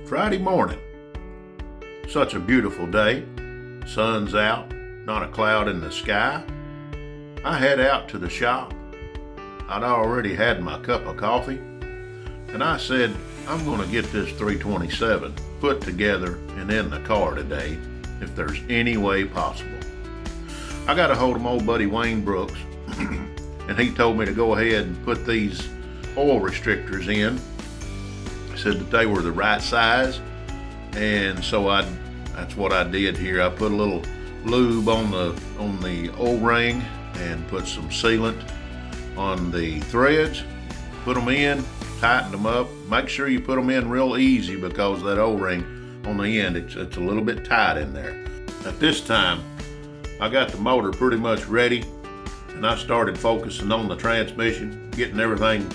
Friday morning. Such a beautiful day. Sun's out, not a cloud in the sky. I head out to the shop. I'd already had my cup of coffee, and I said, I'm going to get this 327 put together and in the car today if there's any way possible. I got a hold of my old buddy Wayne Brooks, and he told me to go ahead and put these oil restrictors in. Said that they were the right size, and so that's what I did here. I put a little lube on the O-ring and put some sealant on the threads, put them in, tighten them up. Make sure you put them in real easy because that O-ring on the end, it's a little bit tight in there. At this time, I got the motor pretty much ready, and I started focusing on the transmission, getting everything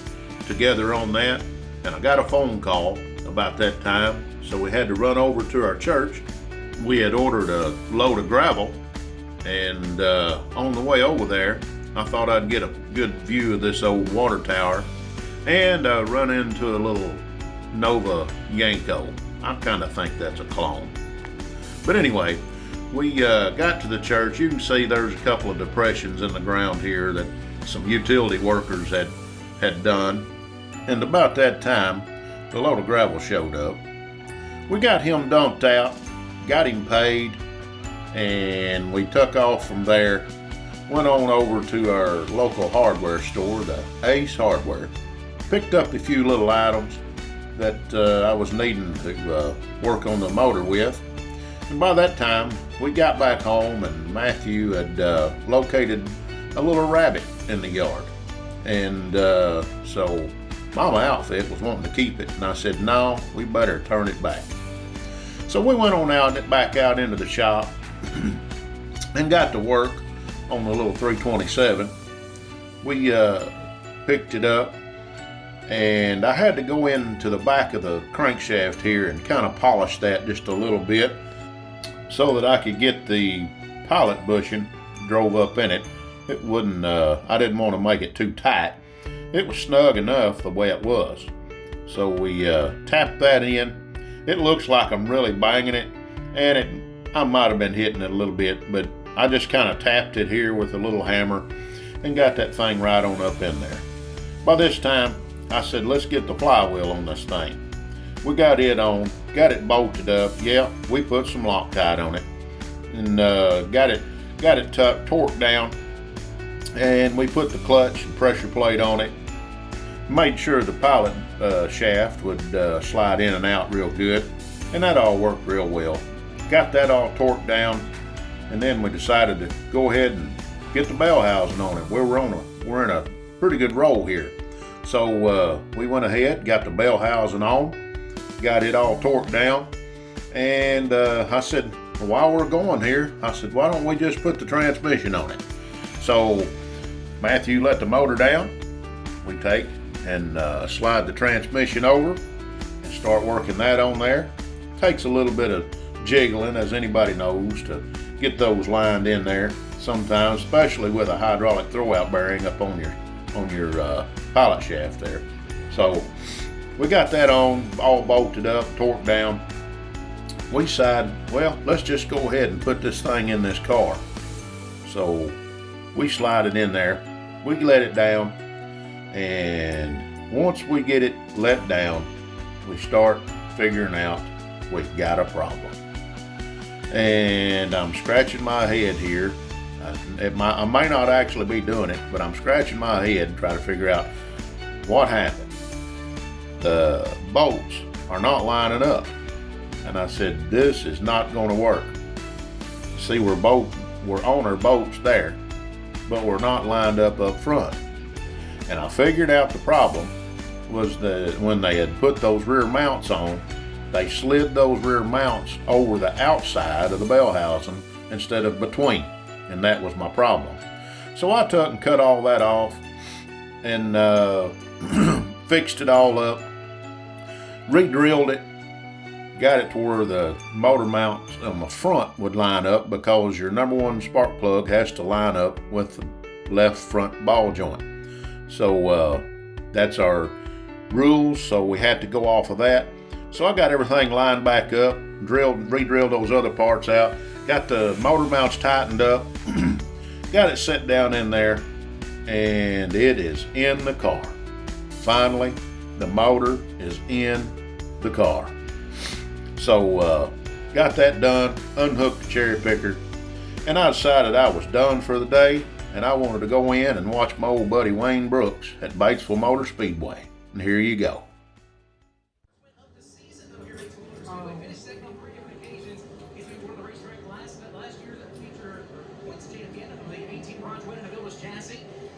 together on that. And I got a phone call about that time, so we had to run over to our church. We had ordered a load of gravel, and on the way over there, I thought I'd get a good view of this old water tower and run into a little Nova Yanko. I kind of think that's a clone. But anyway, we got to the church. You can see there's a couple of depressions in the ground here that some utility workers had done. And about that time, the load of gravel showed up. We got him dumped out, got him paid, and we took off from there. Went on over to our local hardware store, the Ace Hardware. Picked up a few little items that I was needing to work on the motor with. And by that time, we got back home, and Matthew had located a little rabbit in the yard. And so Mama Outfit was wanting to keep it, and I said, no, we better turn it back. So we went on back out into the shop and got to work on the little 327. We picked it up, and I had to go into the back of the crankshaft here and kind of polish that just a little bit so that I could get the pilot bushing drove up in it. It wouldn't, I didn't want to make it too tight. It was snug enough the way it was. So we tapped that in. It looks like I'm really banging it, and I might have been hitting it a little bit, but I just kind of tapped it here with a little hammer and got that thing right on up in there. By this time, I said, let's get the flywheel on this thing. We got it on, got it bolted up. Yeah, we put some Loctite on it, and got it torqued down, and we put the clutch and pressure plate on it. Made sure the pilot shaft would slide in and out real good, and that all worked real well. Got that all torqued down, and then we decided to go ahead and get the bell housing on it. We're in a pretty good roll here. So we went ahead, got the bell housing on, got it all torqued down, and I said, well, while we're going here, I said, why don't we just put the transmission on it? So Matthew let the motor down. We take and slide the transmission over and start working that on there. Takes a little bit of jiggling, as anybody knows, to get those lined in there sometimes, especially with a hydraulic throwout bearing up on your pilot shaft there. So we got that on, all bolted up, torqued down. We decided, well, let's just go ahead and put this thing in this car. So we slide it in there, we let it down, and once we get it let down, we start figuring out we've got a problem. And I'm scratching my head here. I may not actually be doing it, but I'm scratching my head and trying to figure out what happened. The bolts are not lining up. And I said, this is not going to work. See, we're on our bolts there, but we're not lined up front. And I figured out the problem was that when they had put those rear mounts on, they slid those rear mounts over the outside of the bell housing instead of between. And that was my problem. So I took and cut all that off and fixed it all up, re-drilled it, got it to where the motor mounts on the front would line up, because your number one spark plug has to line up with the left front ball joint. So that's our rules, so we had to go off of that. So I got everything lined back up, re-drilled those other parts out, got the motor mounts tightened up, got it set down in there, and it is in the car. Finally, the motor is in the car. So got that done, unhooked the cherry picker, and I decided I was done for the day, and I wanted to go in and watch my old buddy Wayne Brooks at Batesville Motor Speedway. And here you go.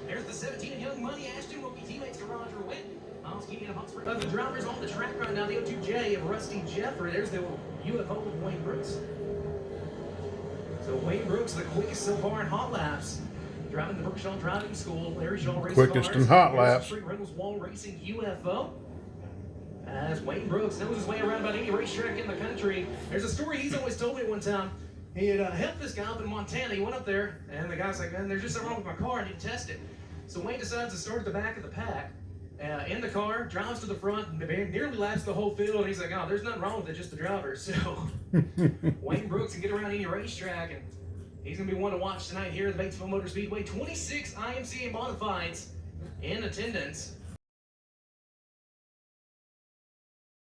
There's the 17 Young Money Ashton will be teammates to Roger Witt. The drivers on the track right now, the O2J of Rusty Jeffrey. There's the UFO of Wayne Brooks. So Wayne Brooks, the quickest so far in hot laps. Driving the Brookshire Driving School, Larry Shaw Racing Quickest cars. in hot Here's laps. Street Reynolds Wall Racing UFO. As Wayne Brooks knows his way around about any racetrack in the country. There's a story he's always told me one time. He had helped this guy up in Montana. He went up there, and the guy's like, man, there's just something wrong with my car. I need to test it. So Wayne decides to start at the back of the pack. In the car, drives to the front, and nearly laps the whole field. And he's like, oh, there's nothing wrong with it, just the driver. So Wayne Brooks can get around any racetrack, and he's going to be one to watch tonight here at the Batesville Motor Speedway. 26 IMCA modifieds in attendance.